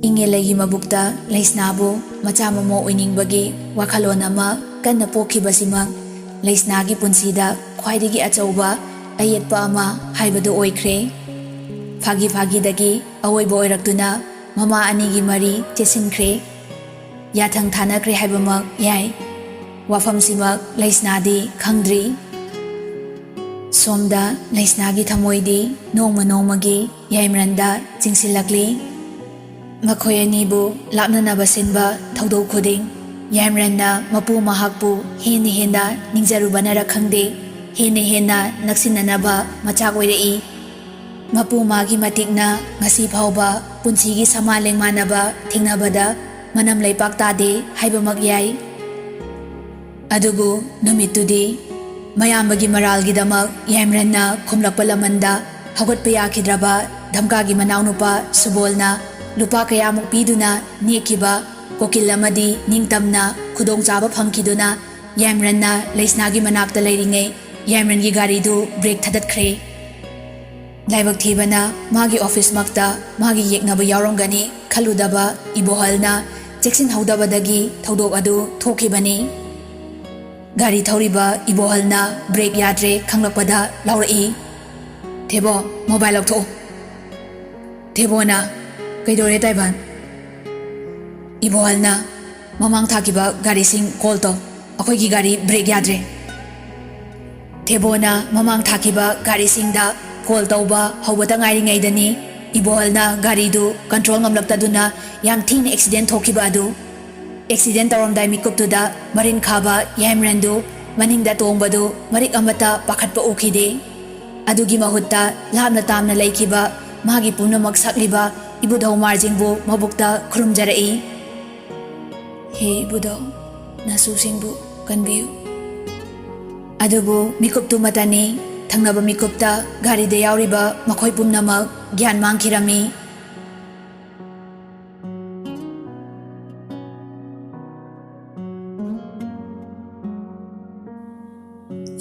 ꯏꯪꯉꯦꯂꯩꯒꯤ ꯃꯕꯨꯛꯇ ꯂꯩꯁꯅꯥꯕꯨ ꯃꯆꯥ ꯃꯃꯧ ꯑꯣꯏꯅꯤꯡꯕꯒꯤ ꯋꯥꯈꯜꯂꯣꯟ ꯑꯃ ꯀꯟꯅ ꯄꯣꯛꯈꯤꯕꯁꯤꯃꯛ ꯂꯩꯁꯅꯥꯒꯤ ꯄꯨꯟꯁꯤꯗ ꯈ꯭ꯋꯥꯏꯗꯒꯤ ꯑꯆꯧꯕ ꯑꯌꯦꯠꯄ ꯑꯃ ꯍꯥꯏꯕꯗꯨ ꯑꯣꯏꯈ꯭ꯔꯦ꯫ ꯐꯥꯒꯤ ꯐꯥꯒꯤꯗꯒꯤ ꯑꯋꯣꯏꯕ ꯑꯣꯏꯔꯛꯇꯨꯅ ꯃꯃꯥ ꯑꯅꯤꯒꯤ ꯃꯔꯤ ꯆꯦꯠꯁꯤꯟꯈ꯭ꯔꯦ꯫ ꯌꯥꯊꯪ ꯊꯥꯅꯈ꯭ꯔꯦ ꯍꯥꯏꯕꯃꯛ ꯌꯥꯏ꯫ ꯋꯥꯐꯝꯁꯤꯃꯛ ꯂꯩꯁꯅꯥꯗꯤ ꯈꯪꯗ꯭ꯔꯤ꯫ ꯁꯣꯝꯗ ꯂꯩꯁꯅꯥꯒꯤ ꯊꯃꯣꯏꯗꯤ ꯅꯣꯡꯃ ꯅꯣꯡꯃꯒꯤ ꯌꯥꯏꯃꯔꯟꯗ ꯆꯤꯡꯁꯤꯜꯂꯛꯂꯤ꯫ ꯃꯈꯣꯏ ꯑꯅꯤꯕꯨ ꯂꯥꯞꯅꯅꯕ ꯁꯤꯟꯕ ꯊꯧꯗꯣꯛ ꯈꯨꯗꯤꯡ ꯌꯥꯏꯃꯔꯟꯅ ꯃꯄꯨ ꯃꯍꯥꯛꯄꯨ ꯍꯦꯟꯅ ꯍꯦꯟꯅ ꯅꯤꯡꯖꯔꯨꯕꯅꯔ ꯈꯪꯗꯦ ꯍꯦꯟꯅ ꯍꯦꯟꯅ ꯅꯛꯁꯤꯟꯅꯅꯕ ꯃꯆꯥꯛ ꯑꯣꯏꯔꯛꯏ꯫ ꯃꯄꯨ ꯃꯥꯒꯤ ꯃꯇꯤꯛꯅ ꯉꯁꯤ ꯐꯥꯎꯕ ꯄꯨꯟꯁꯤꯒꯤ ꯁꯃꯥ ꯂꯦꯡꯃꯥꯟꯅꯕ ꯊꯦꯡꯅꯕꯗ ꯃꯅꯝ ꯂꯩꯄꯥꯛ ꯇꯥꯗꯦ ꯍꯥꯏꯕꯃꯛ ꯌꯥꯏ꯫ ꯑꯗꯨꯕꯨ ꯅꯨꯃꯤꯠꯇꯨꯗꯤ ꯃꯌꯥꯝꯕꯒꯤ ꯃꯔꯥꯜꯒꯤꯗꯃꯛ ꯌꯥꯏꯃꯔꯟꯅ ꯈꯨꯝꯂꯛꯄ ꯂꯃꯟꯗ ꯍꯧꯒꯠꯄ ꯌꯥꯈꯤꯗ꯭ꯔꯕ ꯙꯝꯀꯥꯒꯤ ꯃꯅꯥꯎꯅꯨꯄꯥ ꯁꯨꯕꯣꯜꯅ ꯂꯨꯄꯥ ꯀꯌꯥꯃꯨꯛ ꯄꯤꯗꯨꯅ ꯅꯦꯛꯈꯤꯕ ꯀꯣꯀꯤꯜ ꯑꯃꯗꯤ ꯅꯤꯡꯇꯝꯅ ꯈꯨꯗꯣꯡꯆꯥꯕ ꯐꯪꯈꯤꯗꯨꯅ ꯌꯥꯏꯃꯔꯟꯅ ꯂꯩꯁꯅꯥꯒꯤ ꯃꯅꯥꯛꯇ ꯂꯩꯔꯤꯉꯩ ꯌꯥꯏꯃꯔꯟꯒꯤ ꯒꯥꯔꯤꯗꯨ ꯕ꯭ꯔꯦꯛ ꯊꯗꯠꯈ꯭ꯔꯦ꯫ ꯂꯥꯏꯕꯛ ꯊꯤꯕꯅ ꯃꯥꯒꯤ ꯑꯣꯐꯤꯁꯃꯛꯇ ꯃꯥꯒꯤ ꯌꯦꯛꯅꯕ ꯌꯥꯎꯔꯝꯒꯅꯤ ꯈꯜꯂꯨꯗꯕ ꯏꯕꯣꯍꯜꯅ ꯆꯦꯛꯁꯤꯟꯍꯧꯗꯕꯗꯒꯤ ꯊꯧꯗꯣꯛ ꯑꯗꯨ ꯊꯣꯛꯈꯤꯕꯅꯤ꯫ ꯒꯥꯔꯤ ꯊꯧꯔꯤꯕ ꯏꯕꯣꯍꯜꯅ ꯕ꯭ꯔꯦꯛ ꯌꯥꯗ꯭ꯔꯦ ꯈꯪꯂꯛꯄꯗ ꯂꯥꯎꯔꯛꯏ, "ꯊꯦꯕꯣ, ꯃꯣꯕꯥꯏꯜ ꯂꯧꯊꯣꯛꯎ"꯫ ꯊꯦꯕꯣꯅ, "ꯀꯩꯗꯧꯔꯦ ꯇꯥꯏꯕꯟ?" ꯏꯕꯣꯍꯜꯅ, "ꯃꯃꯥꯡ ꯊꯥꯈꯤꯕ ꯒꯥꯔꯤꯁꯤꯡ ꯀꯣꯜ ꯇꯧ, ꯑꯩꯈꯣꯏꯒꯤ ꯒꯥꯔꯤ ꯕ꯭ꯔꯦꯛ ꯌꯥꯗ꯭ꯔꯦ"꯫ ꯊꯦꯕꯣꯅ ꯃꯃꯥꯡ ꯊꯥꯈꯤꯕ ꯒꯥꯔꯤꯁꯤꯡꯗ ꯀꯣꯜ ꯇꯧꯕ ꯍꯧꯕꯇ ꯉꯥꯏꯔꯤꯉꯩꯗꯅꯤ ꯏꯕꯣꯍꯜꯅ ꯒꯥꯔꯤꯗꯨ ꯀꯟꯇ꯭ꯔꯣꯜ ꯉꯝꯂꯛꯇꯗꯨꯅ ꯌꯥꯝ ꯊꯤꯅ ꯑꯦꯛꯁꯤꯗꯦꯟ ꯊꯣꯛꯈꯤꯕ ꯑꯗꯨ꯫ ꯑꯦꯛꯁꯤꯗꯦꯟ ꯇꯧꯔꯝꯗꯥꯏ ꯃꯤꯀꯨꯞꯇꯨꯗ ꯃꯔꯤꯟ ꯈꯥꯕ ꯌꯥꯏꯃꯔꯟꯗꯨ ꯃꯅꯤꯡꯗ ꯇꯣꯡꯕꯗꯨ ꯃꯔꯤꯛ ꯑꯃꯠꯇ ꯄꯥꯈꯠꯄ ꯎꯈꯤꯗꯦ꯫ ꯑꯗꯨꯒꯤ ꯃꯍꯨꯠꯇ ꯂꯥꯞꯅ ꯇꯥꯝꯅ ꯂꯩꯈꯤꯕ ꯃꯥꯒꯤ ꯄꯨꯝꯅꯃꯛ ꯁꯛꯂꯤꯕ ꯏꯕꯨꯙꯧ ꯃꯥꯔꯖꯤꯡꯕꯨ ꯃꯕꯨꯛꯇ ꯈꯨꯔꯨꯝꯖꯔꯛꯏ꯫ "ꯍꯦ ꯏꯕꯨꯙꯧ, ꯅꯁꯨꯁꯤꯡꯕꯨ ꯀꯟꯕꯤꯌꯨ"꯫ ꯑꯗꯨꯕꯨ ꯃꯤꯀꯨꯞꯇꯨꯃꯇꯅꯤ꯫ ꯊꯪꯅꯕ ꯃꯤꯀꯨꯞꯇ ꯒꯥꯔꯤꯗ ꯌꯥꯎꯔꯤꯕ ꯃꯈꯣꯏ ꯄꯨꯝꯅꯃꯛ ꯒ꯭ꯌꯥꯟ ꯃꯥꯡꯈꯤꯔꯝꯃꯤ꯫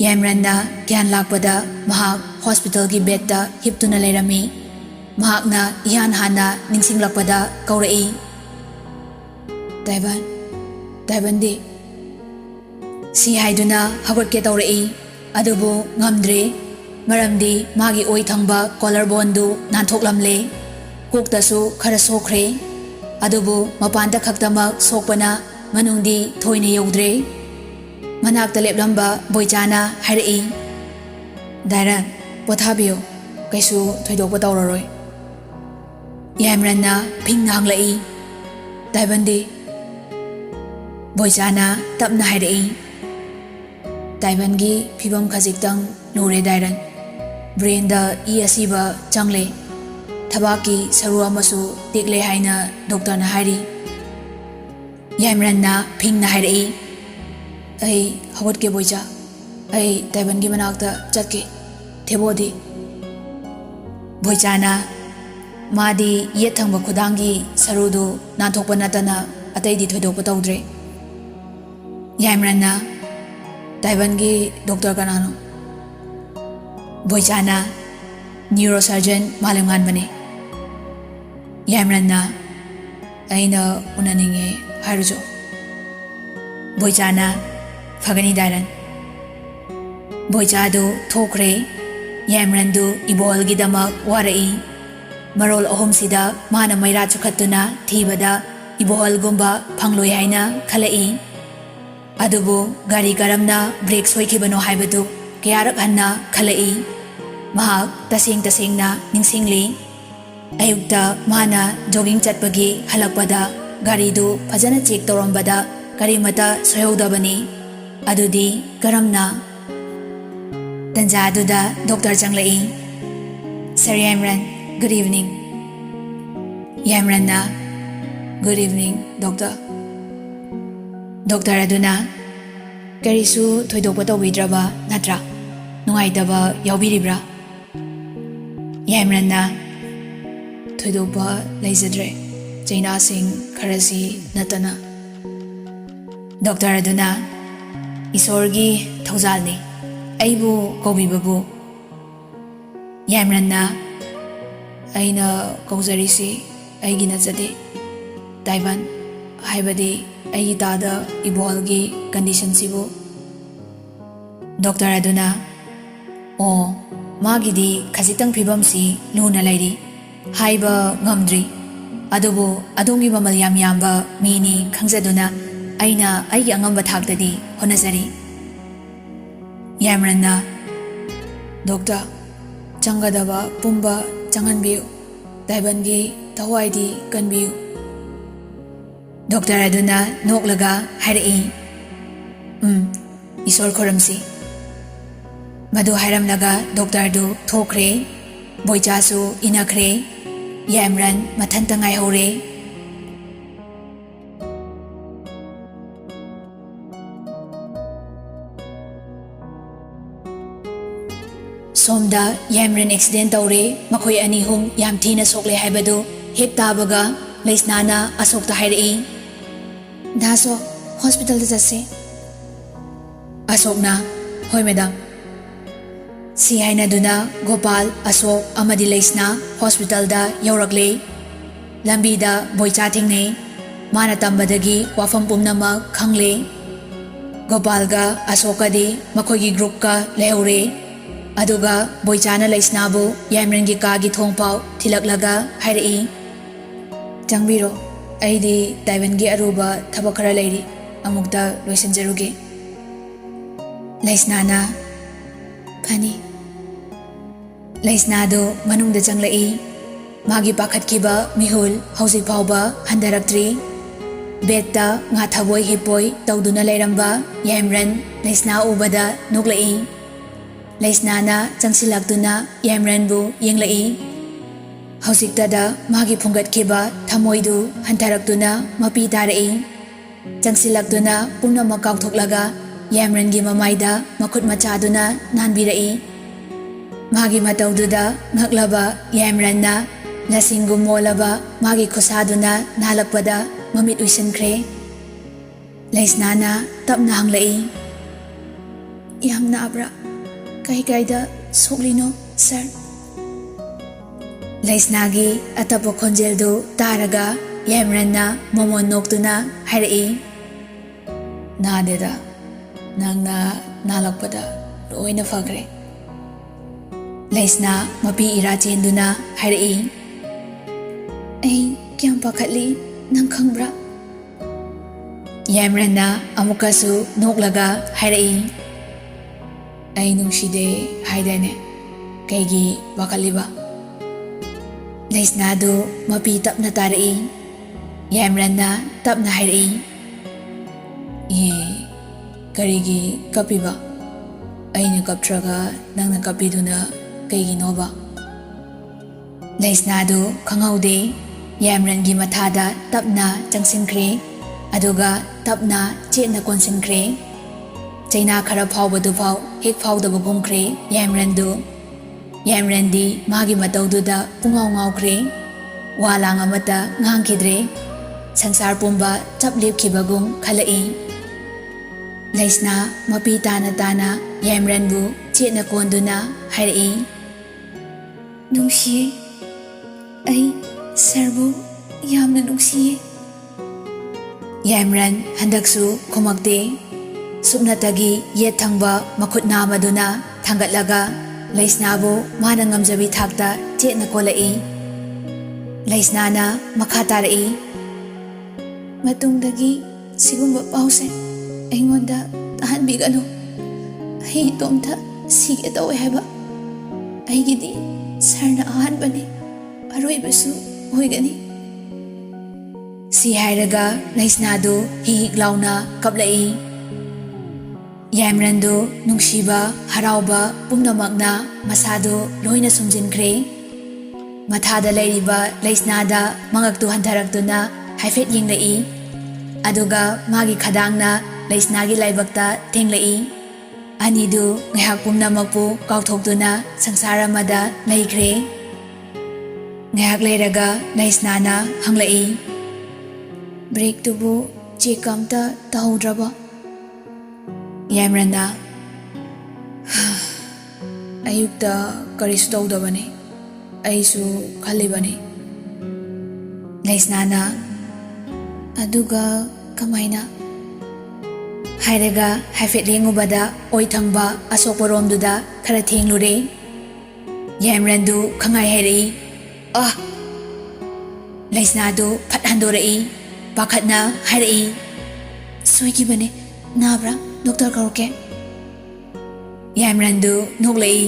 ꯌꯥꯏꯃꯔꯟꯅ ꯒ꯭ꯌꯥꯟ ꯂꯥꯛꯄꯗ ꯃꯍꯥꯛ ꯍꯣꯁꯄꯤꯇꯥꯜꯒꯤ ꯕꯦꯗꯇ ꯍꯤꯞꯇꯨꯅ ꯂꯩꯔꯝꯃꯤ꯫ ꯃꯍꯥꯛꯅ ꯏꯍꯥꯟ ꯍꯥꯟꯅ ꯅꯤꯡꯁꯤꯡꯂꯛꯄꯗ ꯀꯧꯔꯛꯏ, "ꯇꯥꯏꯕꯟ, ꯇꯥꯏꯕꯟꯗꯤ"꯫ ꯁꯤ ꯍꯥꯏꯗꯨꯅ ꯍꯧꯒꯠꯀꯦ ꯇꯧꯔꯛꯏ꯫ ꯑꯗꯨꯕꯨ ꯉꯝꯗ꯭ꯔꯦ, ꯃꯔꯝꯗꯤ ꯃꯥꯒꯤ ꯑꯣꯏ ꯊꯪꯕ ꯀꯣꯂꯔ ꯕꯣꯟꯗꯨ ꯅꯥꯟꯊꯣꯛꯂꯝꯂꯦ꯫ ꯀꯣꯛꯇꯁꯨ ꯈꯔ ꯁꯣꯛꯈ꯭ꯔꯦ꯫ ꯑꯗꯨꯕꯨ ꯃꯄꯥꯟꯗ ꯈꯛꯇꯃꯛ ꯁꯣꯛꯄꯅ ꯃꯅꯨꯡꯗꯤ ꯊꯣꯏꯅ ꯌꯧꯗ꯭ꯔꯦ꯫ ꯃꯅꯥꯛꯇ ꯂꯦꯞꯂꯝꯕ ꯕꯣꯏꯆꯥꯅ ꯍꯥꯏꯔꯛꯏ, "ꯗꯥꯏꯔꯟ, ꯄꯣꯊꯥꯕꯤꯌꯨ, ꯀꯩꯁꯨ ꯊꯣꯏꯗꯣꯛꯄ ꯇꯧꯔꯔꯣꯏ"꯫ ꯌꯥꯏꯃꯔꯟꯅ ꯐꯤꯡꯅ ꯍꯪꯂꯛꯏ, "ꯇꯥꯏꯕꯟꯗꯤ"꯫ ꯕꯣꯏꯆꯥꯅ ꯇꯞꯅ ꯍꯥꯏꯔꯛꯏ, "ꯇꯥꯏꯕꯟꯒꯤ ꯐꯤꯕꯝ ꯈꯖꯤꯛꯇꯪ ꯂꯨꯔꯦ ꯗꯥꯏꯔꯟ꯫ ꯕ꯭ꯔꯦꯟꯗ ꯏ ꯑꯁꯤꯕ ꯆꯪꯂꯦ꯫ ꯊꯕꯥꯛꯀꯤ ꯁꯔꯨ ꯑꯃꯁꯨ ꯇꯦꯛꯂꯦ ꯍꯥꯏꯅ ꯗꯣꯛꯇꯔꯅ ꯍꯥꯏꯔꯤ"꯫ ꯌꯥꯏꯃꯔꯟꯅ ꯐꯤꯡꯅ ꯍꯥꯏꯔꯛꯏ, "ꯑꯩ ꯍꯧꯒꯠꯀꯦ ꯕꯣꯏꯆꯥ, ꯑꯩ ꯇꯥꯏꯕꯟꯒꯤ ꯃꯅꯥꯛꯇ ꯆꯠꯀꯦ꯫ ꯊꯦꯕꯣꯗꯤ"꯫ ꯕꯣꯏꯆꯥꯅ, "ꯃꯥꯗꯤ ꯌꯦꯠ ꯊꯪꯕ ꯈꯨꯗꯥꯡꯒꯤ ꯁꯔꯨꯗꯨ ꯅꯥꯟꯊꯣꯛꯄ ꯅꯠꯇꯅ ꯑꯇꯩꯗꯤ ꯊꯣꯏꯗꯣꯛꯄ ꯇꯧꯗ꯭ꯔꯦ"꯫ ꯌꯥꯏꯃꯔꯟꯅ, "ꯇꯥꯏꯕꯟꯒꯤ ꯗꯣꯛꯇꯔ ꯀꯅꯥꯅꯣ"꯫ ꯕꯣꯏꯆꯥꯅ, "ꯅ꯭ꯌꯨꯔꯣꯁꯔꯖꯟ ꯃꯥꯂꯦꯝꯉꯥꯟꯕꯅꯦ"꯫ ꯌꯥꯏꯃꯔꯟꯅ, "ꯑꯩꯅ ꯎꯅꯅꯤꯡꯉꯦ ꯍꯥꯏꯔꯨꯆꯣ"꯫ ꯕꯣꯏꯆꯥꯅ, "ꯐꯒꯅꯤ ꯗꯥꯏꯔꯟ"꯫ ꯕꯣꯏꯆꯥꯗꯨ ꯊꯣꯛꯈ꯭ꯔꯦ꯫ ꯌꯥꯏꯃꯔꯟꯗꯨ ꯏꯕꯣꯍꯜꯒꯤꯗꯃꯛ ꯋꯥꯔꯛꯏ꯫ ꯃꯔꯣꯜ ꯑꯍꯨꯝꯁꯤꯗ ꯃꯥꯅ ꯃꯩꯔꯥ ꯆꯨꯈꯠꯇꯨꯅ ꯊꯤꯕꯗ ꯏꯕꯣꯍꯜꯒꯨꯝꯕ ꯐꯪꯂꯣꯏ ꯍꯥꯏꯅ ꯈꯜꯂꯛꯏ꯫ ꯑꯗꯨꯕꯨ ꯒꯥꯔꯤ ꯀꯔꯝꯅ ꯕ꯭ꯔꯦꯛ ꯁꯣꯏꯈꯤꯕꯅꯣ ꯍꯥꯏꯕꯗꯨ ꯀꯌꯥꯔꯛ ꯍꯟꯅ ꯈꯜꯂꯛꯏ꯫ ꯃꯍꯥꯛ ꯇꯁꯦꯡ ꯇꯁꯦꯡꯅ ꯅꯤꯡꯁꯤꯡꯂꯤ꯫ ꯑꯌꯨꯛꯇ ꯃꯥꯅ ꯖꯣꯒꯤꯡ ꯆꯠꯄꯒꯤ ꯍꯜꯂꯛꯄꯗ ꯒꯥꯔꯤꯗꯨ ꯐꯖꯅ ꯆꯦꯛ ꯇꯧꯔꯝꯕꯗ ꯀꯔꯤꯃꯠꯇ ꯁꯣꯏꯍꯧꯗꯕꯅꯤ꯫ ꯑꯗꯨꯗꯤ ꯀꯔꯝꯅ? ꯇꯟꯖꯥ ꯑꯗꯨꯗ ꯗꯣꯛꯇꯔ ꯆꯪꯂꯛꯏ꯫ "Sir Yaimaran, good evening". ꯌꯥꯏꯃꯔꯟꯅ, "ꯒꯨꯗ ꯏꯚꯤꯅꯤꯡ, ꯗꯣꯛꯇꯔ"꯫ ꯗꯣꯛꯇꯔ ꯑꯗꯨꯅ, "ꯀꯔꯤꯁꯨ ꯊꯣꯏꯗꯣꯛꯄ ꯇꯧꯕꯤꯗ꯭ꯔꯕ ꯅꯠꯇ꯭ꯔꯥ? ꯅꯨꯡꯉꯥꯏꯇꯕ ꯌꯥꯎꯕꯤꯔꯤꯕ꯭ꯔꯥ"? ꯌꯥꯏꯃꯔꯟꯅ, "ꯊꯣꯏꯗꯣꯛꯄ ꯂꯩꯖꯗ꯭ꯔꯦ, ꯆꯩꯅꯥꯁꯤꯡ ꯈꯔꯁꯤ ꯅꯠꯇꯅ"꯫ ꯗꯣꯛꯇꯔ ꯑꯗꯨꯅ, "ꯏꯁꯣꯔꯒꯤ ꯊꯧꯖꯥꯜꯅꯤ, ꯑꯩꯕꯨ ꯀꯧꯕꯤꯕꯕꯨ"꯫ ꯌꯥꯏꯃꯔꯟꯅ, "ꯑꯩꯅ ꯀꯧꯖꯔꯤꯁꯤ ꯑꯩꯒꯤ ꯅꯠꯆꯗꯦ, Taiwan haibadi ai tada ibolgi condition sibu doctor aduna o magidi khasitang phibam si luna lairi haiba ngamdri adubu adongi mamal yam yamba mini khangjaduna aina ai angamba thakdadi honazari Yamranna doctor changadaba pumba changanbiu Taiwangi tawaidi kanbiu Doctor aduna noklaga harai isor khoramsi madu hairam laga doctor du thokre boicha su inakre Yamran mathanta ngai hore Somda Yamran accident tawre makhoi ani hum yam thina sokle haibadu hek tabaga leisnana asokta hairi daso hospital da jase asokna hoi madam si haina duna Gopal Asok amadi leisna hospital da yaurakle lambi da boicha thingnei mana tambadagi wafam pumnama khangle Gopal ga Asokadi makhoigi group ka lehore aduga boichana leisnabu Yamran gi ka gi thongpau thilaklaga hairi changbiro aidi Taiwan gi aruba thabak khara leiri amukta loisanjaruge leisnana phani leisnado manungda changlai magi pakhatkiba mihul hauzik phauba handaraktri beta nga thaboi hipoi tawduna leiramba Yamran leisna ubada nuklai leisnana changsilaktuna Yamran bu yenglai hausiktada magi phungatkiba thamoidu hantaraktuna mapi tarai changsilaktuna pungna makau thoklaga Yamran gi mamaida makhut machaduna nanbirai magi mataududa ngaklaba Yamranna nasingu molaba magi khosaduna nalakpada mamit uisankre leisnana tapna hanglai yamna abra kai kaida soklino sir leisnagi atapo khonjeldu taraga Yamranna momon noktuna harai nadeda nangna nalakpada loina fagre leisna mapi ira chenduna harai ai kyam pakhatli nang khangbra Yamranna amukasu noklaga harai ai nungside haidane kaigi wakaliba leisnadu mapi tapna tarai Yamranna tapna harai ye karigi kapiba aina kaptraga nangna kapiduna kaigi noba leisnadu khangaude Yamran gi mathada tapna changsinkre aduga tapna chetna konsinkre chaina khara phawbadu phaw hek phawdaba gumkre Yamrandi magi mataududa pungau ngaukre walang amata ngangkidre sangsar pumba chap lepkhibagum khalai leisna mapi tana tana Yamran bu chetna konduna harai nungsi ai sarbu yamna nungsi Yamran handaksu khomakte subnatagi yet thangba makhut namaduna thangatlaga leisnabu mana ngamjabi thakta chetna kolai leisnana makha tarai matungdagi sigumba pause aingonda tahanbiganu ai tomta sige tawe haba aigidi sarna ahanbani aroibasu hoigani si hairaga leisnadu hi glauna kaplai Yamrandu nungsiba harauba pumnamakna masadu loina sumjinkre mathada leiriba leisnada mangaktu hantaraktuna haifet yenglai aduga magi khadangna leisnagi laibakta thenglai anidu ngahak pumnamakpu kauthokduna sangsaramada leikre ngahak leiraga leisnana hanglai break tubu chekamta tahoudraba Yamranna ayukta karisu ꯑꯗꯨꯒ ꯀꯃꯥꯏꯅ ꯍꯥꯏꯔꯒ ꯍꯥꯏꯐꯦꯠ ꯌꯦꯡꯉꯨꯕꯗ ꯑꯣꯏ ꯊꯪꯕ ꯑꯁꯣꯛꯄꯔꯣꯝꯗꯨꯗ ꯈꯔ ꯊꯦꯡꯂꯨꯔꯦ꯫ ꯌꯥꯏꯃꯔꯟꯗꯨ ꯈꯪꯍꯥꯏ ꯍꯥꯏꯔꯛꯏ꯫ ꯂꯩꯁꯅꯥꯗꯨ ꯐꯠ ꯍꯟꯗꯣꯔꯛꯏ꯫ ꯄꯥꯈꯠꯅ ꯍꯥꯏꯔꯛꯏ, ꯁꯣꯏꯈꯤꯕꯅꯦ, ꯅꯥꯕ꯭ꯔꯥ? ꯗꯣꯛꯇꯔ ꯀꯧꯔꯛꯀꯦ? ꯌꯥꯏꯃꯔꯟꯗꯨ ꯅꯣꯛꯂꯛꯏ,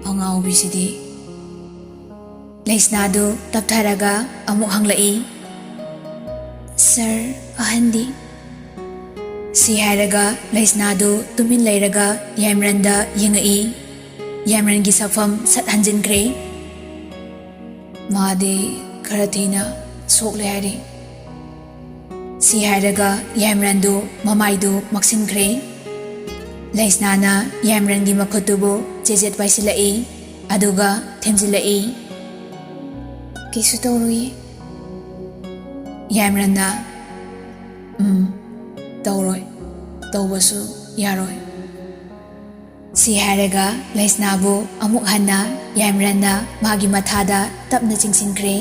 ꯑꯉꯥꯎꯕꯤꯁꯤꯗꯤ꯫ ꯂꯩꯁꯅꯥꯗꯨ ꯇꯞꯊꯔꯒ ꯑꯃꯨꯛ ꯍꯪꯂꯛꯏ, ꯁꯔ, ꯑꯍꯟꯗꯤ? ꯁꯤ ꯍꯥꯏꯔꯒ ꯂꯩꯁꯅꯥꯗꯨ ꯇꯨꯃꯤꯟ ꯂꯩꯔꯒ ꯌꯥꯏꯃꯔꯟꯗ ꯌꯦꯡꯉꯛꯏ꯫ ꯌꯥꯏꯃꯔꯟꯒꯤ ꯁꯛꯐꯝ ꯁꯠ ꯍꯟꯖꯤꯟꯈ꯭ꯔꯦ꯫ ꯃꯥꯗꯤ ꯈꯔ ꯊꯤꯅ ꯁꯣꯛꯂꯦ ꯍꯥꯏꯔꯤ꯫ ꯁꯤ ꯍꯥꯏꯔꯒ ꯌꯥꯏꯃꯔꯟꯗꯨ ꯃꯃꯥꯏꯗꯨ ꯃꯛꯁꯤꯟꯈ꯭ꯔꯦ꯫ ꯂꯩꯁꯅꯥꯅ ꯌꯥꯏꯃꯔꯟꯒꯤ ꯃꯈꯨꯠꯇꯨꯕꯨ ꯆꯦꯖꯦꯠ ꯄꯥꯏꯁꯤꯜꯂꯛꯏ, ꯑꯗꯨꯒ ꯊꯦꯝꯖꯤꯜꯂꯛꯏ, ꯀꯩꯁꯨ ꯇꯧꯔꯣꯏꯌꯦ꯫ ꯌꯥꯏꯃꯔꯟꯅ ꯇꯧꯔꯣꯏ, ꯇꯧꯕꯁꯨ ꯌꯥꯔꯣꯏ꯫ ꯁꯤ ꯍꯥꯏꯔꯒ ꯂꯩꯁꯅꯥꯕꯨ ꯑꯃꯨꯛ ꯍꯟꯅ ꯌꯥꯏꯃꯔꯟꯅ ꯃꯥꯒꯤ ꯃꯊꯥꯗ ꯇꯞꯅ ꯆꯤꯡꯁꯤꯟꯈ꯭ꯔꯦ꯫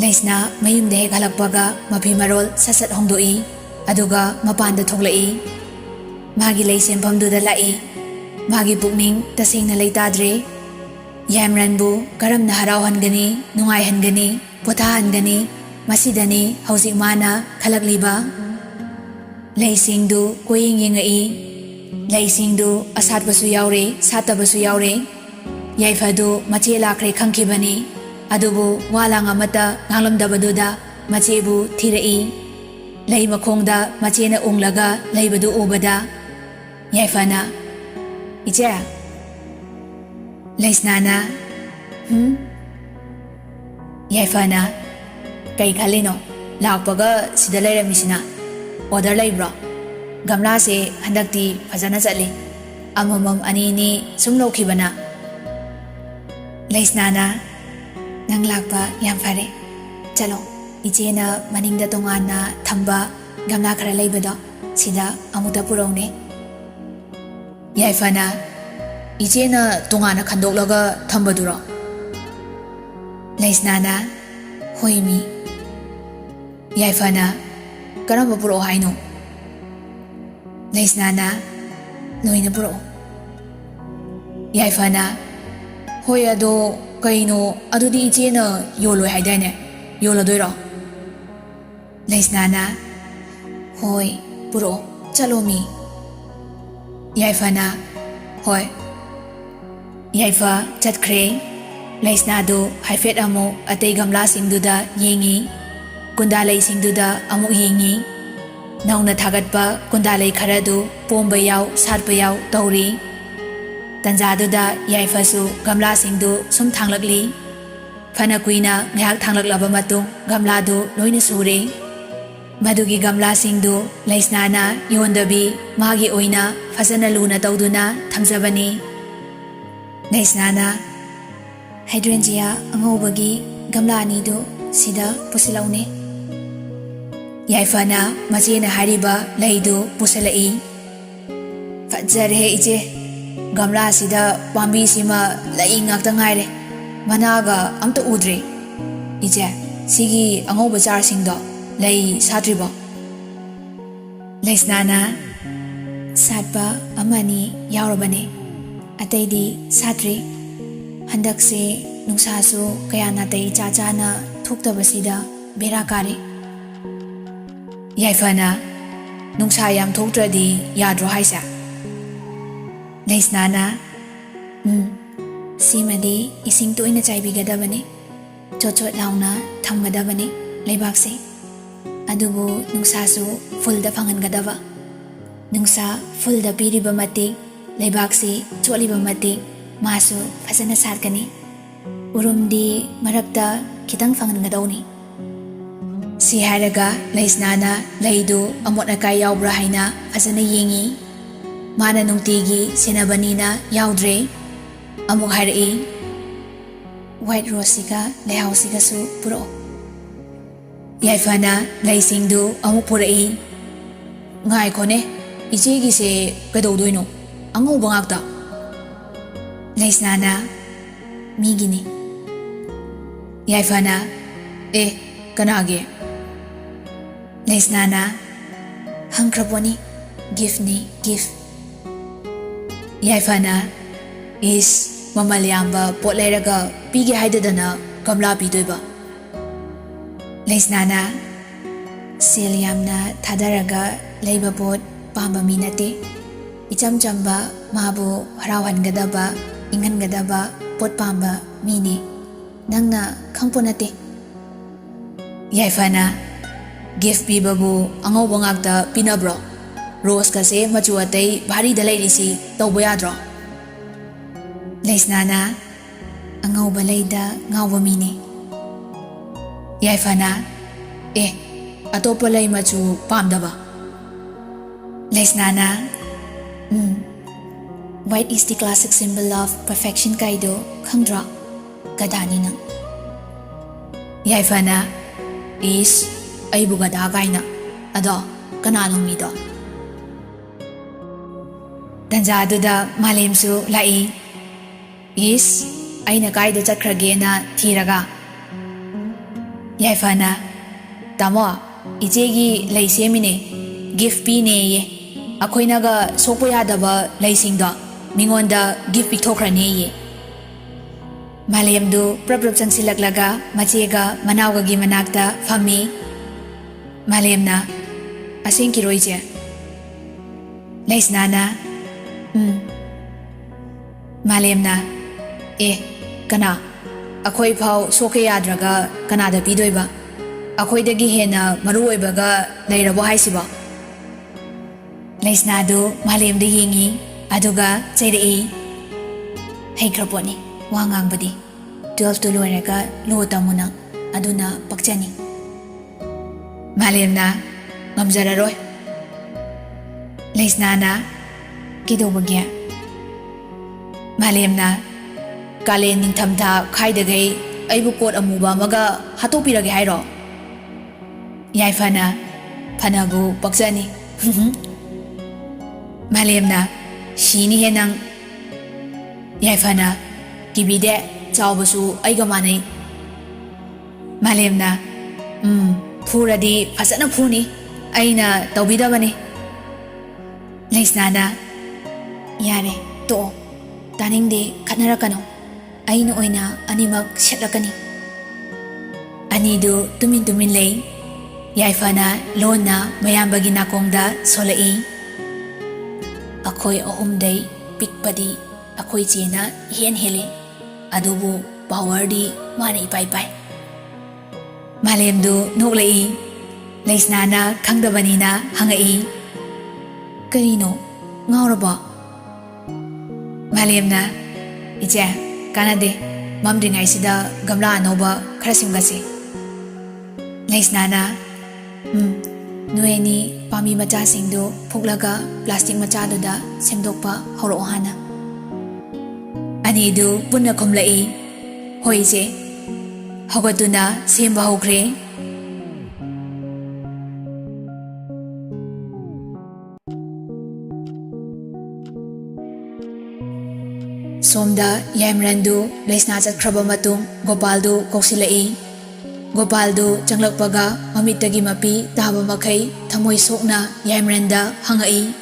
ꯂꯩꯁꯅꯥ ꯃꯌꯨꯝꯗ ꯍꯦꯛ ꯍꯜꯂꯛꯄꯒ ꯃꯐꯤ ꯃꯔꯣꯜ ꯁꯠ ꯍꯣꯡꯗꯣꯛꯏ, ꯑꯗꯨꯒ ꯃꯄꯥꯟꯗ ꯊꯣꯛꯂꯛꯏ꯫ ꯃꯥꯒꯤ ꯂꯩ ꯁꯦꯝꯐꯝꯗꯨꯗ ꯂꯥꯛꯏ꯫ ꯃꯥꯒꯤ ꯄꯨꯛꯅꯤꯡ ꯇꯁꯦꯡꯅ ꯂꯩꯇꯥꯗ꯭ꯔꯦ꯫ ꯌꯥꯏꯃꯔꯟꯕꯨ ꯀꯔꯝꯅ ꯍꯔꯥꯎꯍꯟꯒꯅꯤ, ꯅꯨꯡꯉꯥꯏꯍꯟꯒꯅꯤ, ꯄꯣꯊꯥꯍꯟꯒꯅꯤ, ꯃꯁꯤꯗꯅꯤ ꯍꯧꯖꯤꯛ ꯃꯥꯅ ꯈꯜꯂꯛꯂꯤꯕ꯫ ꯂꯩꯁꯤꯡꯗꯨ ꯀꯣꯏꯌꯦꯡ ꯌꯦꯡꯉꯛꯏ꯫ ꯂꯩꯁꯤꯡꯗꯨ ꯑꯁꯥꯠꯄꯁꯨ ꯌꯥꯎꯔꯦ, ꯁꯥꯠꯇꯕꯁꯨ ꯌꯥꯎꯔꯦ꯫ ꯌꯥꯏꯐꯗꯨ ꯃꯆꯦ ꯂꯥꯛꯈ꯭ꯔꯦ ꯈꯪꯈꯤꯕꯅꯤ, ꯑꯗꯨꯕꯨ ꯋꯥꯂꯥꯡ ꯑꯃꯠꯇ ꯉꯥꯡꯂꯝꯗꯕꯗꯨꯗ ꯃꯆꯦꯕꯨ ꯊꯤꯔꯛꯏ꯫ ꯂꯩ ꯃꯈꯣꯡꯗ ꯃꯆꯦꯅ ꯎꯡꯂꯒ ꯂꯩꯕꯗꯨ ꯎꯕꯗ ꯌꯥꯏꯐꯅ, ꯏꯆꯦ? ꯂꯩꯁꯅꯥꯅ, ꯌꯥꯏꯐꯅ, ꯀꯩ ꯈꯜꯂꯤꯅꯣ? ꯂꯥꯛꯄꯒ ꯁꯤꯗ ꯂꯩꯔꯝꯃꯤꯁꯤꯅ? ꯑꯣꯔꯗꯔ ꯂꯩꯕ꯭ꯔꯣ? ꯒꯝꯂꯥꯁꯦ ꯍꯟꯗꯛꯇꯤ ꯐꯖꯅ ꯆꯠꯂꯤ, ꯑꯃꯃꯝ ꯑꯅꯤ ꯁꯨꯝ ꯂꯧꯈꯤꯕꯅ꯫ ꯂꯩꯁꯅꯥꯅ, ꯅꯪ ꯂꯥꯛꯄ ꯌꯥꯝ ꯐꯔꯦ, ꯆꯠꯂꯣ, ꯏꯆꯦꯅ ꯃꯅꯤꯡꯗ ꯇꯣꯉꯥꯟꯅ ꯊꯝꯕ ꯒꯝꯂꯥ ꯈꯔ ꯂꯩꯕꯗꯣ ꯁꯤꯗ ꯑꯃꯨꯛꯇ ꯄꯨꯔꯛꯎꯅꯦ꯫ ꯌꯥꯏꯐꯅ, ꯏꯆꯦꯅ ꯇꯣꯉꯥꯟꯅ ꯈꯟꯗꯣꯛꯂꯒ ꯊꯝꯕꯗꯨꯔꯣ? ꯂꯩꯁꯅꯥꯅ, ꯍꯣꯏ ꯃꯤ꯫ ꯌꯥꯏꯐꯅ, ꯀꯔꯝꯕ ꯄꯨꯔꯛꯑꯣ ꯍꯥꯏꯅꯣ? ꯂꯩꯁꯅꯥꯅ, ꯂꯣꯏꯅ ꯄꯨꯔꯛꯑꯣ꯫ ꯌꯥꯏꯐꯅ, ꯍꯣꯏ ꯑꯗꯣ ꯀꯩꯅꯣ, ꯑꯗꯨꯗꯤ ꯏꯆꯦꯅ ꯌꯣꯜꯂꯣꯏ ꯍꯥꯏꯗꯥꯏꯅꯦ, ꯌꯣꯜꯂꯗꯣꯏꯔꯣ? ꯂꯩꯁꯅꯥꯅ, ꯍꯣꯏ ꯄꯨꯔꯛꯑꯣ, ꯆꯠꯂꯣ ꯃꯤ꯫ ꯌꯥꯏꯐꯅ, ꯍꯣꯏ꯫ ꯌꯥꯏꯐ ꯆꯠꯈ꯭ꯔꯦ꯫ ꯂꯩꯁꯅꯥꯗꯨ ꯍꯥꯏꯐꯦꯠ ꯑꯃꯨꯛ ꯑꯇꯩ ꯒꯝꯂꯥꯁꯤꯡꯗꯨꯗ ꯌꯦꯡꯉꯤ, ꯀꯨꯟꯗꯥꯂꯩꯁꯤꯡꯗꯨꯗ ꯑꯃꯨꯛ ꯌꯦꯡꯉꯤ꯫ ꯅꯧꯅ ꯊꯥꯒꯠꯄ ꯀꯨꯟꯗꯥꯂꯩ ꯈꯔꯗꯨ ꯄꯣꯝꯕ ꯌꯥꯎ, ꯁꯥꯠꯄ ꯌꯥꯎ ꯇꯧꯔꯤ꯫ ꯇꯟꯖꯥꯗꯨꯗ ꯌꯥꯏꯐꯁꯨ ꯒꯝꯂꯥꯁꯤꯡꯗꯨ ꯁꯨꯝ ꯊꯥꯡꯂꯛꯂꯤ꯫ ꯐꯅ ꯀꯨꯏꯅ ꯉꯥꯏꯍꯥꯛ ꯊꯥꯡꯂꯛꯂꯕ ꯃꯇꯨꯡ ꯒꯝꯂꯥꯗꯨ ꯂꯣꯏꯅ ꯁꯨꯔꯦ꯫ ꯃꯗꯨꯒꯤ ꯒꯝꯂꯥꯁꯤꯡꯗꯨ ꯂꯩꯁꯅꯥꯅ ꯌꯣꯟꯗꯕꯤ ꯃꯥꯒꯤ ꯑꯣꯏꯅ ꯐꯖꯅ ꯂꯨꯅ ꯇꯧꯗꯨꯅ ꯊꯝꯖꯕꯅꯤ꯫ ꯂꯩꯁꯅꯥꯅ, ꯍꯥꯏꯗ꯭ꯔꯦꯟꯖꯤꯌꯥ ꯑꯉꯧꯕꯒꯤ ꯒꯝꯂꯥ ꯑꯅꯤꯗꯨ ꯁꯤꯗ ꯄꯨꯁꯤꯜꯂꯛꯎꯅꯦ꯫ ꯌꯥꯏꯐꯅ ꯃꯆꯦꯅ ꯍꯥꯏꯔꯤꯕ ꯂꯩꯗꯨ ꯄꯨꯁꯤꯜꯂꯛꯏ꯫ ꯐꯖꯔꯦꯍꯦ ꯏꯆꯦ, ꯒꯝꯂꯥꯁꯤꯗ ꯄꯥꯝꯕꯤꯁꯤꯃ ꯂꯩ ꯉꯥꯛꯇ ꯉꯥꯏꯔꯦ, ꯃꯅꯥꯒ ꯑꯝꯇ ꯎꯗ꯭ꯔꯦ꯫ ꯏꯆꯦ, ꯁꯤꯒꯤ ꯑꯉꯧꯕ ꯆꯥꯔꯁꯤꯡꯗꯣ ꯂꯩ ꯁꯥꯠꯇ꯭ꯔꯤꯕꯣ? ꯂꯩꯁꯅꯥꯅ, ꯁꯥꯠꯄ ꯑꯃꯅꯤ ꯌꯥꯎꯔꯕꯅꯦ, ꯑꯇꯩꯗꯤ ꯁꯥꯠꯇ꯭ꯔꯤ꯫ ꯍꯟꯗꯛꯁꯦ ꯅꯨꯡꯁꯥꯁꯨ ꯀꯌꯥ ꯅꯥꯇꯩ ꯆꯥꯅ ꯊꯣꯛꯇꯕꯁꯤꯗ ꯕꯦꯔꯥ ꯀꯥꯔꯦ꯫ ꯌꯥꯏꯐꯅ, ꯅꯨꯡꯁꯥ ꯌꯥꯝ ꯊꯣꯛꯇ꯭ꯔꯗꯤ ꯌꯥꯗ꯭ꯔꯣ ꯍꯥꯏꯁꯦ? ꯂꯩꯁꯅꯥꯅ, ꯁꯤꯃꯗꯤ ꯏꯁꯤꯡ ꯇꯣꯏꯅ ꯆꯥꯏꯕꯤꯒꯗꯕꯅꯤ, ꯆꯣꯠ ꯂꯥꯎꯅ ꯊꯝꯒꯗꯕꯅꯤ ꯂꯩꯕꯥꯛꯁꯦ, ꯑꯗꯨꯕꯨ ꯅꯨꯡꯁꯥꯁꯨ ꯐꯨꯜꯗ ꯐꯪꯍꯟꯒꯗꯕ꯫ ꯅꯨꯡꯁꯥ ꯐꯨꯜꯗ ꯄꯤꯔꯤꯕ ꯃꯇꯤꯛ, ꯂꯩꯕꯥꯛꯁꯤ ꯆꯣꯠꯂꯤꯕ ꯃꯇꯤꯛ ꯃꯥꯁꯨ ꯐꯖꯅ ꯁꯥꯠꯀꯅꯤ꯫ ꯎꯔꯨꯝꯗꯤ ꯃꯔꯛꯇ ꯈꯤꯇꯪ ꯐꯪꯍꯟꯒꯗꯧꯅꯤ꯫ ꯁꯤ ꯍꯥꯏꯔꯒ ꯂꯩꯁꯅꯥꯅ ꯂꯩꯗꯨ ꯑꯃꯣꯠ ꯑꯀꯥꯏ ꯌꯥꯎꯕ꯭ꯔꯥ ꯍꯥꯏꯅ ꯐꯖꯅ ꯌꯦꯡꯉꯤ꯫ ꯃꯥꯅ ꯅꯨꯡꯇꯤꯒꯤ ꯁꯦꯟꯅꯕꯅꯤꯅ ꯌꯥꯎꯗ꯭ꯔꯦ꯫ ꯑꯃꯨꯛ ꯍꯥꯏꯔꯛꯏ, ꯋꯥꯏꯠ ꯔꯣꯁꯁꯤꯒ ꯂꯩꯍꯥꯎꯁꯤꯒꯁꯨ ꯄꯨꯔꯛꯑꯣ꯫ ꯌꯥꯏꯐꯅ ꯂꯩꯁꯤꯡꯗꯨ ꯑꯃꯨꯛ ꯄꯨꯔꯛꯏ꯫ ꯉꯥꯏꯈꯣꯅꯦ, ꯏꯆꯦꯒꯤꯁꯦ ꯀꯩꯗꯧꯗꯣꯏꯅꯣ? ꯑꯉꯧꯕ ꯉꯥꯛꯇ꯫ Laisnana migini. Yaifana kanage. Laisnana hangkraponi gift ni gift. Yaifana is mamalyamba potlairaga pige haidadana kamla pidoiba. Laisnana selyamna thadaraga leiba pot pamba minate. Icham chamba mabu harawangadaba ingangadaba pot pamba mini. Nangna kangpunate. Yaifana gift pibabu angaw bangagta pinabro. Rose kasi machuatay bari dalay risi tawbayadro. Laisnana angaw balayda ngaw mini. Yaifana atopalay machu pamdaba. Laisnana white is the classic symbol of perfection kaido kangdra gadani nang. Yaifana is aibu gada kaina ado kananong mido. Tanjaduda malemsu lai is aina kaida chakragena thiraga. Yaifana tamo ichegi laisemine gift pine ye akoinaga sopoyadaba laisingdo mingonda gift pithokrane ye. Malemdu praprap changsilaklaga machega manawgagi manakta fami. Malemna asengkiroije. Laisnana Malemna kana akhoi phau soke yadraga kanada pidoiba akhoi dagi hena maruoibaga leirabo haisiba. Laisnadu malemda yingi aduga chairei heikraponi wangangbadi 12 tu loiraga lo tamuna aduna pakchani. Malemna ngamjararoi. Laisnana kidobagya. Malemna kalen ningthamtha khaidagai aibu kot amuba maga hatopirage hairo. Yaifana phanagu pakchani. Malemna shini henang. Yaifana kibide chawbasu aiga manai. Malemna phuradi phasana phuni aina tawbidabani. Laisnana yare to taningde khatnarakano aina oina animak setrakani. Anidu tumin tumin lei. Yaifana lona mayambagi nakongda solai. Akhoi ahumdai pikpadi akhoi chena hen hele adubu powerdi mani pai pai. Malemdu noklai. Laisnana khangdabanina hangai. Karino ngauraba. Malemna iche kanade mamdringai sida gamla anoba kharasimgasi. Laisnana nueni pami macha singdo phuglaga plastic macha duda semdokpa horo hana. Anidu punna khomlai. Hoise hogatuna semba hokre. Somda Meerangdo Laisna chakhraba matung Gopaldu koksilai. Gopaldu changlakpaga mamitagi mapi taba makai thamoi sokna Meerangda hangai.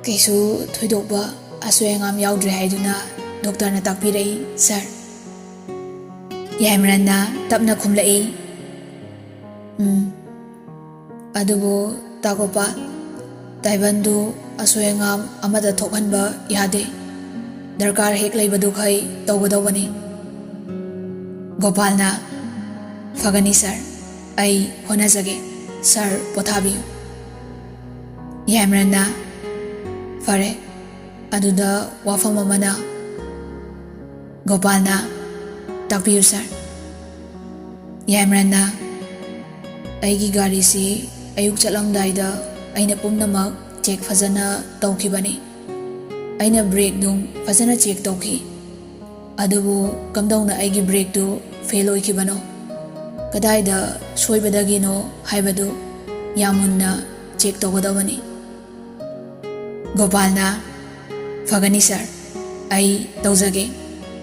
Kaisu thoidokba aswengam yaudre haiduna doctor na takpirai sir. Meerangna tapna khumlai. Adubo tagopa taibandu aswengam amada thokhanba yade. Darkar hek laibadu khai tawgadawani. Gopalna fagani sir ai honajage sir pothabiyu. Meerangna fare aduda wafam amana. Gopalna takpiyu sir. Meerangna aigi gari si ayuk chalamdaida aina pumnamak check fazana tawkibani. Aina break dung fazana check tawki. Adubu kamdawna aigi break du fail oikibano. Kadaida soibadagino haibadu yamunna check tawgadawani. Gopalna fagani sir ai tawjage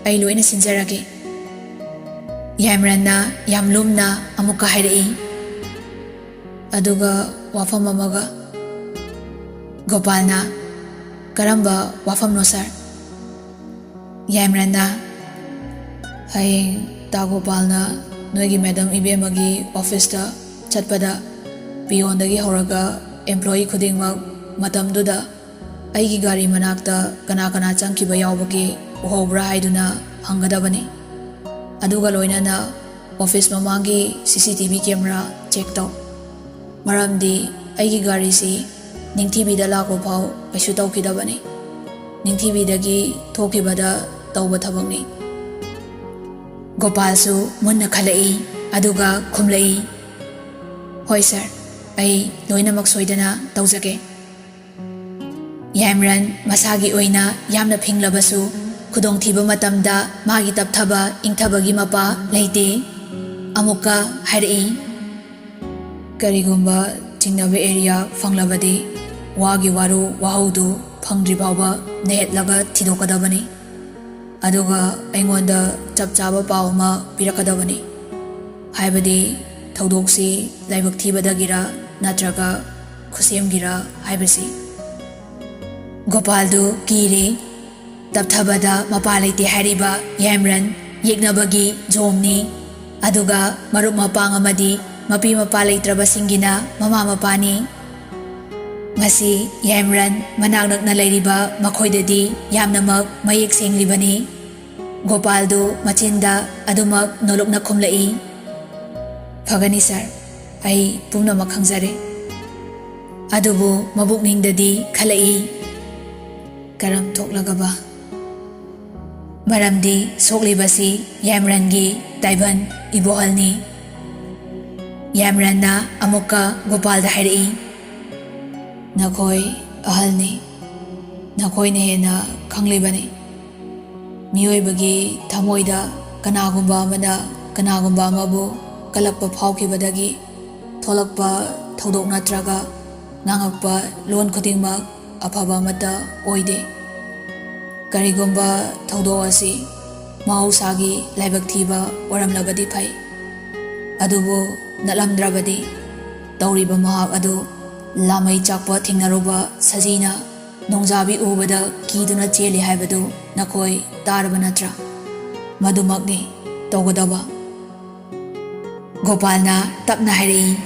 ai loina sinjarage Yamranna yamlumna amuka hairei aduga wafam amaga Gopalna karamba wafam no sir Yamranna hayeng ta Gopalna noigi madam ibemagi office ta chatpada pion dagi horaga employee khudingmak matamduda aigi gari manakta kana kana changkiba yawbage uhobra haiduna hangadabani aduga loinana office mamangi CCTV camera check taw maramdi aigi gari si ningthibi da lako phau kaisu tawkidabani ningthibi dagi thokibada tawba thabakni Gopal su munna khalai aduga khumlai hoi sir ai loinamak soidana tawjage Yamran masagi oina yamna phinglabasu khudong thiba matamda magi tapthaba ingthabagi mapa leite amuka hairei karigumba chingnabe area fanglabadi wagi waru wahaudu phangdri bawba nehetlaga thidokadabani aduga aingonda chapchaba pawma pirakadabani haibadi thaudoksi laibak thibadagira natraga khusemgira haibasi Gopaldu kire tapthabada mapa leite hariba Yamran yeknabagi jomni aduga marup mapang amadi mapi mapa leitraba singina mama mapani ngasi Yamran manaknak na leiriba makhoidadi yamnamak mayek senglibani Gopaldu machinda adumak nolokna khumlai phagani sir ai pungnamak khangjare adubu mabukningdadi khalai karam thoklagaba maramdi soklibasi Yamrangi taiban ibohalni Yamranna amuka Gopalda hairei nakhoi ahalni nakhoi ne hena khanglibani miyoibagi thamoida kanagumba amana kanagumba amabu kalakpa phawkibadagi tholakpa thodok natraga ngangakpa lon khudingmak afaba amata oide karigumba thodok asi mahausagi laibak thiba oramlabadi phai adubu nalamdrabadi tawriba mahak adu lamai chakpa thingnaruba sajina nongjabi ubada kiduna cheli haibadu nakoi tarba natra madumakni tawgadaba Gopalna tapna hairei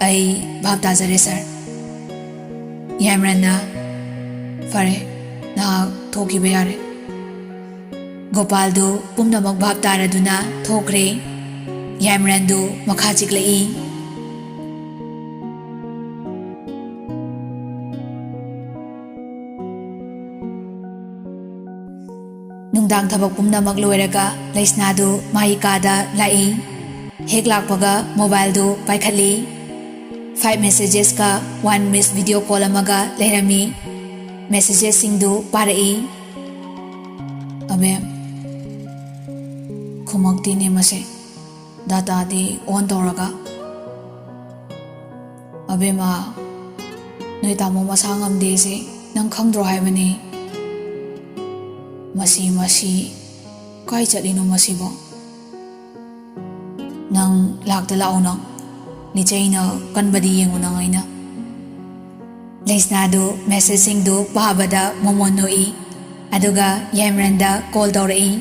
ai bhab tajare sir Yamranna fare na thokiba yare Gopaldu pumnamak bhab taraduna thokre Yamrandu makha chiklai nungdang thabak pumnamak loiraga Laisnadu mahikada lai hek lakpaga mobile du paikhatli 5 messages ka 1 miss video call amaga leirami messages singdu parai abe khumakti ne mase data di on toraga abe ma noi tamo masangam de se nang khangdro haibani masi kai chalino masibo nang lakta launa ni chaina kanbadi yenguna ngaina Laisnadu messaging du pahabada momonoi aduga Yamranda call tawrai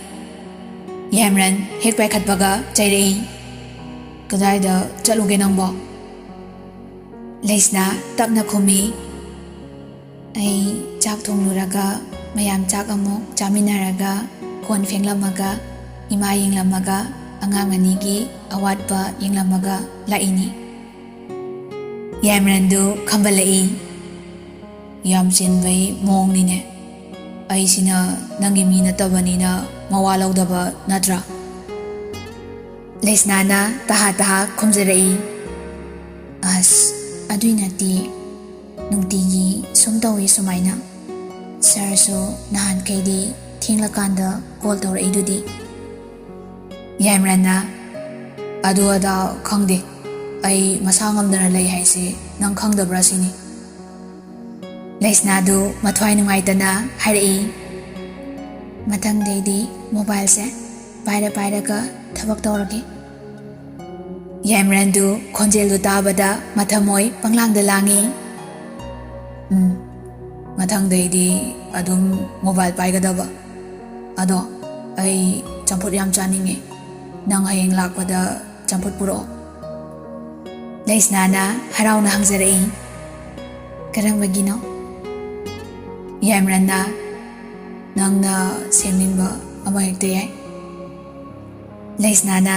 Yamran hek paikhatpaga chairei kadaida chaluge nangbo Laisna tapna khumi ai chak thongluraga mayam chak amok chaminaraga khon fenglamaga ima yenglamaga angang anigi awatpa yenglamaga laini Yamrandu khambalai yamchin bai mongni ne aisina nangi mina tabanina mawalaudaba natra Laisnana taha khumjarei as aduinati nungtigi sumtawi sumaina sarso nahan kaidi thinglakanda call tawrai dudi Yamranna adu ada khangde ai masangamdana lei haise nang khangdabra sini Laisnadu mathwai nungaitana hairei ꯃꯊꯪꯗꯩꯗꯤ ꯃꯣꯕꯥꯏꯜꯁꯦ ꯄꯥꯏꯔꯒ ꯊꯕꯛ ꯇꯧꯔꯒꯦ. ꯌꯥꯏꯃꯔꯟꯗꯨ ꯈꯣꯟꯖꯦꯜꯗꯨ ꯇꯥꯕꯗ ꯃꯊꯃꯣꯏ ꯄꯪꯂꯥꯡꯗ ꯂꯥꯡꯉꯤ. ꯃꯊꯪꯗꯩꯗꯤ ꯑꯗꯨꯝ mobile ꯄꯥꯏꯒꯗꯕ. ꯑꯗꯣ ꯑꯩ ꯆꯝꯐꯨꯠ ꯌꯥꯝ ꯆꯥꯅꯤꯡꯉꯦ. ꯅꯪ ꯍꯌꯦꯡ ꯂꯥꯛꯄꯗ ꯆꯝꯐꯨꯠ ꯄꯨꯔꯛꯑꯣ. ꯂꯩꯁꯅꯥꯅ ꯍꯔꯥꯎꯅ ꯍꯪꯖꯔꯛꯏ. ꯀꯔꯝꯕꯒꯤꯅꯣ? ꯌꯥꯏꯃꯔꯟꯅ ꯅꯪꯅ ꯁꯦꯝꯅꯤꯡꯕ ꯑꯃ ꯍꯦꯛꯇ ꯌꯥꯏ. ꯂꯩꯁꯅꯥꯅ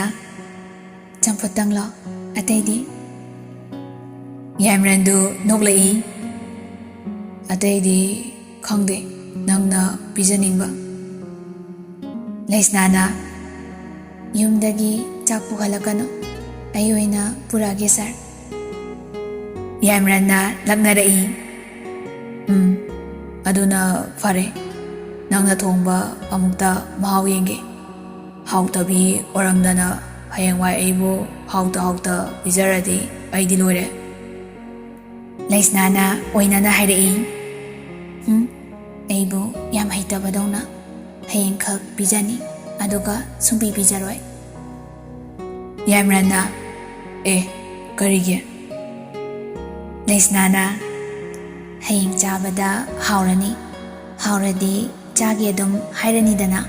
ꯆꯝꯐꯨꯠꯇꯪꯂꯣ, ꯑꯇꯩꯗꯤ? ꯌꯥꯏꯃꯔꯟꯗꯨ ꯅꯣꯛꯂꯛꯏ. ꯑꯇꯩꯗꯤ ꯈꯪꯗꯦ, ꯅꯪꯅ ꯄꯤꯖꯅꯤꯡꯕ. ꯂꯩꯁꯅꯥꯅ ꯌꯨꯝꯗꯒꯤ ꯆꯥꯛ ꯄꯨꯍꯜꯂꯛꯀꯅꯨ, ꯑꯩ ꯑꯣꯏꯅ ꯄꯨꯔꯛꯑꯒꯦ ꯁꯥꯔ. ꯌꯥꯏꯃꯔꯟꯅ ꯂꯛꯅꯔꯛꯏ. ꯑꯗꯨꯅ ꯐꯔꯦ. ꯅꯪꯅ ꯊꯣꯡꯕ ꯑꯃꯨꯛꯇ ꯃꯍꯥꯎ ꯌꯦꯡꯒꯦ. ꯍꯥꯎꯇꯕꯤ ꯑꯣꯏꯔꯝꯗꯅ ꯍꯌꯦꯡꯋꯥꯏ ꯑꯩꯕꯨ ꯍꯥꯎꯇ ꯄꯤꯖꯔꯗꯤ ꯑꯩꯗꯤ ꯂꯣꯏꯔꯦ. ꯂꯩꯁꯅꯥꯅ ꯑꯣꯏꯅꯅ ꯍꯥꯏꯔꯛꯏ. ꯑꯩꯕꯨ ꯌꯥꯝ ꯍꯩꯇꯕꯗꯧꯅ ꯍꯌꯦꯡꯈꯛ ꯄꯤꯖꯅꯤ, ꯑꯗꯨꯒ ꯁꯨꯡꯄꯤ ꯄꯤꯖꯔꯣꯏ. ꯌꯥꯏꯃꯔꯟꯅ ꯀꯔꯤꯒꯤ? ꯂꯩꯁꯅꯥꯅ ꯍꯌꯦꯡ ꯆꯥꯕꯗ ꯍꯥꯎꯔꯅꯤ, ꯍꯥꯎꯔꯗꯤ ꯆꯥꯒꯦ ꯑꯗꯨꯝ ꯍꯥꯏꯔꯅꯤꯗꯅ,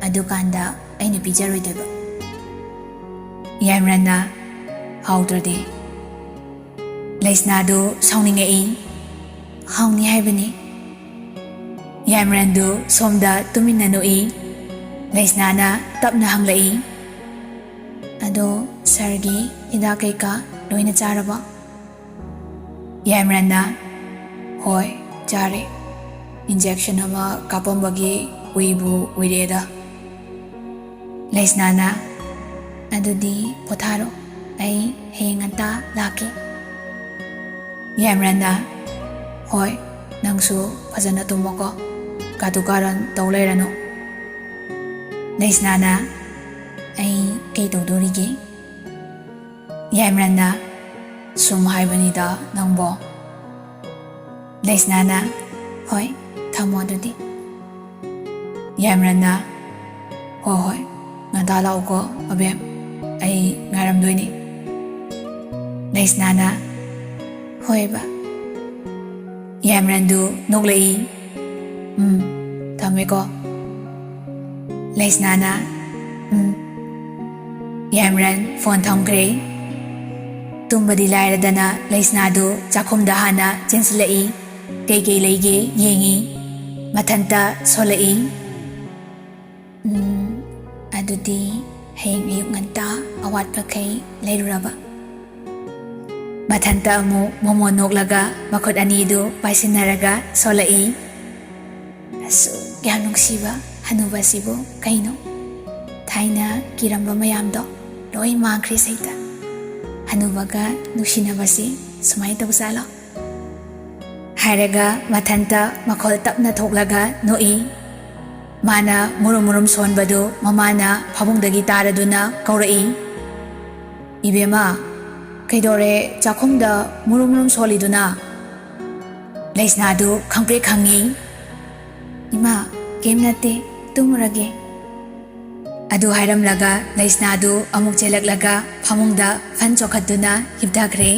ꯑꯗꯨꯀꯥꯟꯗ ꯑꯩꯅ ꯄꯤꯖꯔꯣꯏꯗꯣꯏꯕ. ꯌꯥꯏꯃꯔꯟꯅ ꯍꯥꯎꯇ꯭ꯔꯗꯤ? ꯂꯩꯁꯅꯥꯗꯨ ꯁꯥꯎꯅꯤꯡꯉꯛꯏ. ꯍꯥꯎꯅꯤ ꯍꯥꯏꯕꯅꯤ. ꯌꯥꯏꯃꯔꯟꯗꯨ ꯁꯣꯝꯗ ꯇꯨꯃꯤꯟꯅ ꯅꯣꯛꯏ. ꯂꯩꯁꯅꯥꯅ ꯇꯞꯅ ꯍꯪꯂꯛꯏ. ꯑꯗꯣ ꯁꯥꯔꯒꯤ ꯍꯤꯗꯥꯛ ꯀꯩꯀꯥ ꯂꯣꯏꯅ ꯆꯥꯔꯕꯣ? ꯌꯥꯏꯃꯔꯟꯅ ꯍꯣꯏ ꯆꯥꯔꯦ. ꯏꯟꯖꯦꯛꯁꯟ ꯑꯃ ꯀꯥꯞꯄꯝꯕꯒꯤ ꯎꯏꯕꯨ ꯎꯏꯔꯦꯗ. ꯂꯩꯁꯅꯥꯅ ꯑꯗꯨꯗꯤ ꯄꯣꯊꯥꯔꯣ, ꯑꯩ ꯍꯌꯦꯡ ꯉꯟꯇꯥ ꯂꯥꯛꯀꯦ. ꯌꯥꯏꯃꯔꯟꯅ ꯍꯣꯏ, ꯅꯪꯁꯨ ꯐꯖꯅ ꯇꯨꯝꯃꯣꯀꯣ, ꯀꯥꯇꯨ ꯀꯥꯔꯟ ꯇꯧ ꯂꯩꯔꯅꯨ. ꯂꯩꯁꯅꯥꯅ ꯑꯩ ꯀꯩ ꯇꯧꯗꯣꯔꯤꯒꯦ? ꯌꯥꯏꯃꯔꯟꯅ ꯁꯨꯝ ꯍꯥꯏꯕꯅꯤꯗ ꯅꯪꯕꯣ. ꯂꯩꯁꯅꯥꯅ ꯍꯣꯏ, ꯊꯝꯃꯣ ꯑꯗꯨꯗꯤ. ꯌꯥꯏꯃꯔꯟꯅ ꯍꯣꯏ, ꯉꯟꯇꯥ ꯂꯥꯛꯎꯀꯣ ꯑꯕꯦꯝ, ꯑꯩ ꯉꯥꯏꯔꯝꯗꯣꯏꯅꯤ. ꯂꯩꯁꯅꯥꯅ ꯍꯣꯏꯕ. ꯌꯥꯏꯃꯔꯟꯗꯨ ꯅꯣꯛꯂꯛꯏ. ꯊꯝꯃꯦꯀꯣ. ꯂꯩꯁꯅꯥꯅ ꯌꯥꯏꯃꯔꯟ ꯐꯣꯟ ꯊꯝꯈ꯭ꯔꯦ. ꯇꯨꯝꯕꯗꯤ ꯂꯥꯏꯔꯗꯅ ꯂꯩꯁꯅꯥꯗꯨ ꯆꯥꯛꯈꯨꯝꯗ ꯍꯥꯟꯅ ꯆꯦꯟꯁꯤꯜꯂꯛꯏ. ꯀꯩꯀꯩ ꯂꯩꯒꯦ ꯌꯦꯡꯉꯤ. ꯃꯊꯟꯇ ꯁꯣꯜꯂꯛꯏ. ꯑꯗꯨꯗꯤ ꯍꯌꯦꯡ ꯑꯌꯨꯛ ꯉꯟꯇꯥ ꯑꯋꯥꯠꯄꯈꯩ ꯂꯩꯔꯨꯔꯕ. ꯃꯊꯟꯇ ꯑꯃꯨꯛ ꯃꯣꯃꯣꯟ ꯅꯣꯛꯂꯒ ꯃꯈꯨꯠ ꯑꯅꯤꯗꯨ ꯄꯥꯏꯁꯤꯟꯅꯔꯒ ꯁꯣꯜꯂꯛꯏ. ꯑꯁꯨꯛ ꯌꯥꯝ ꯅꯨꯡꯁꯤꯕ ꯍꯅꯨꯕꯁꯤꯕꯨ ꯀꯩꯅꯣ? ꯊꯥꯏꯅ ꯀꯤꯔꯝꯕ ꯃꯌꯥꯝꯗꯣ ꯂꯣꯏ ꯃꯥꯡꯈ꯭ꯔꯦ ꯁꯩꯇ. ꯍꯅꯨꯕꯒ ꯅꯨꯡꯁꯤꯅꯕꯁꯤ ꯁꯨꯃꯥꯏꯅ ꯇꯧꯖꯥꯠꯂꯣ? ꯍꯥꯏꯔꯒ ꯃꯊꯟꯇ ꯃꯈꯣꯜ ꯇꯞꯅ ꯊꯣꯛꯂꯒ ꯅꯣꯛꯏ. ꯃꯥꯅ ꯃꯨꯔꯨꯝ ꯁꯣꯟꯕꯗꯨ ꯃꯃꯥꯅ ꯐꯃꯨꯡꯗꯒꯤ ꯇꯥꯔꯗꯨꯅ ꯀꯧꯔꯛꯏ. ꯏꯕꯦꯝꯃ, ꯀꯩꯗꯧꯔꯦ ꯆꯥꯛꯈꯨꯝꯗ ꯃꯨꯔꯨꯝ ꯁꯣꯜꯂꯤꯗꯨꯅ? ꯂꯩꯁꯅꯥꯗꯨ ꯈꯪꯄ꯭ꯔꯦꯛ ꯈꯪꯉꯤ. ꯏꯃꯥ, ꯀꯩꯝ ꯅꯠꯇꯦ, ꯇꯨꯝꯃꯨꯔꯒꯦ. ꯑꯗꯨ ꯍꯥꯏꯔꯝꯂꯒ ꯂꯩꯁꯅꯥꯗꯨ ꯑꯃꯨꯛ ꯆꯦꯜꯂꯛꯂꯒ ꯐꯃꯨꯡꯗ ꯐꯟ ꯆꯣꯡꯈꯠꯇꯨꯅ ꯍꯤꯞꯊꯈ꯭ꯔꯦ.